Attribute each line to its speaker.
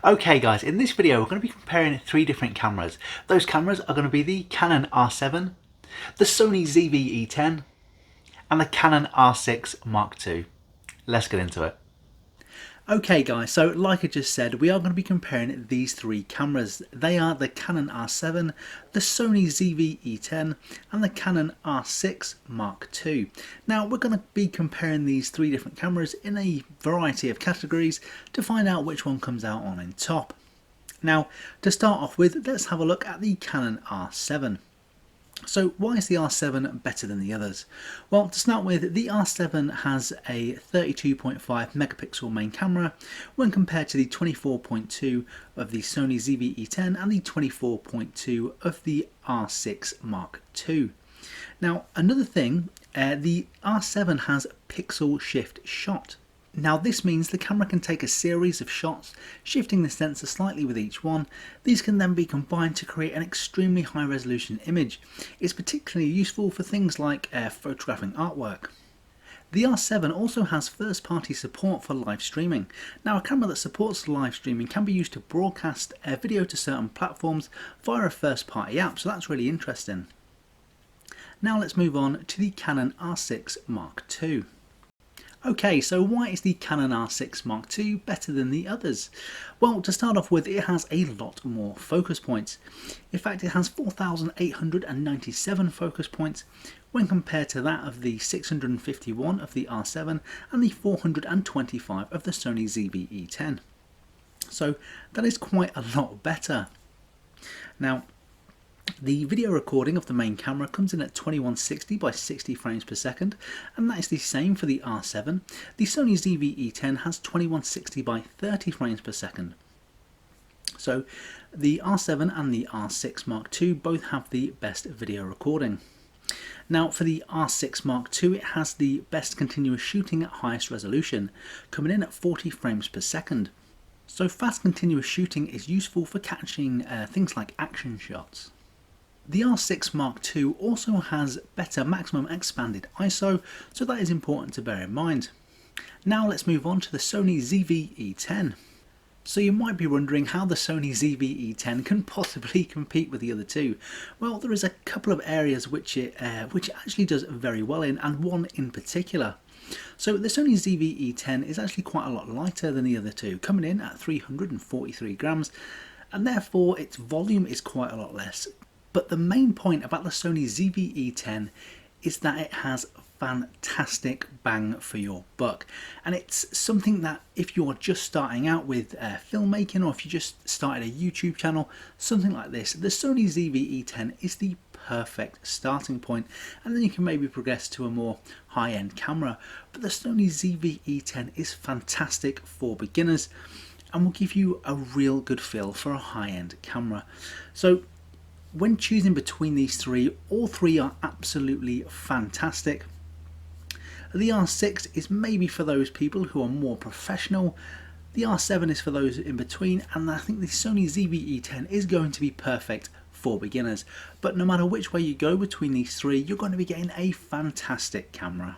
Speaker 1: Okay guys, in this video we're going to be comparing three different cameras. Those cameras are going to be the Canon R7, the Sony ZV-E10 and the Canon R6 Mark II. Let's get into it. Okay guys, so like I just said, we are going to be comparing these three cameras. They are the Canon R7, the Sony ZV-E10 and the Canon R6 Mark II. Now we're going to be comparing these three different cameras in a variety of categories to find out which one comes out on top. Now to start off with, let's have a look at the Canon R7. So why is the R7 better than the others? Well, to start with, the R7 has a 32.5 megapixel main camera when compared to the 24.2 of the Sony ZV-E10 and the 24.2 of the R6 Mark II. Now another thing, the R7 has pixel shift shot. Now this means the camera can take a series of shots, shifting the sensor slightly with each one. These can then be combined to create an extremely high resolution image. It's particularly useful for things like photographing artwork. The R7 also has first-party support for live streaming. Now a camera that supports live streaming can be used to broadcast video to certain platforms via a first-party app, so that's really interesting. Now let's move on to the Canon R6 Mark II. Okay, so why is the Canon R6 Mark II better than the others? Well, to start off with, it has a lot more focus points. In fact, it has 4,897 focus points when compared to that of the 651 of the R7 and the 425 of the Sony ZV-E10. So that is quite a lot better. Now, the video recording of the main camera comes in at 2160 by 60 frames per second, and that is the same for the R7. The Sony ZV-E10 has 2160 by 30 frames per second. So the R7 and the R6 Mark II both have the best video recording. Now for the R6 Mark II, it has the best continuous shooting at highest resolution, coming in at 40 frames per second. So fast continuous shooting is useful for catching things like action shots. The R6 Mark II also has better maximum expanded ISO, so that is important to bear in mind. Now let's move on to the Sony ZV-E10. So you might be wondering how the Sony ZV-E10 can possibly compete with the other two. Well, there is a couple of areas which it actually does very well in, and one in particular. So the Sony ZV-E10 is actually quite a lot lighter than the other two, coming in at 343 grams, and therefore its volume is quite a lot less. But the main point about the Sony ZV-E10 is that it has fantastic bang for your buck, and it's something that if you're just starting out with filmmaking, or if you just started a YouTube channel, something like this, the Sony ZV-E10 is the perfect starting point, and then you can maybe progress to a more high-end camera. But the Sony ZV-E10 is fantastic for beginners and will give you a real good feel for a high-end camera. So when choosing between these three, all three are absolutely fantastic. The R6 is maybe for those people who are more professional, the R7 is for those in between, and I think the Sony ZV-E10 is going to be perfect for beginners. But no matter which way you go between these three, you're going to be getting a fantastic camera.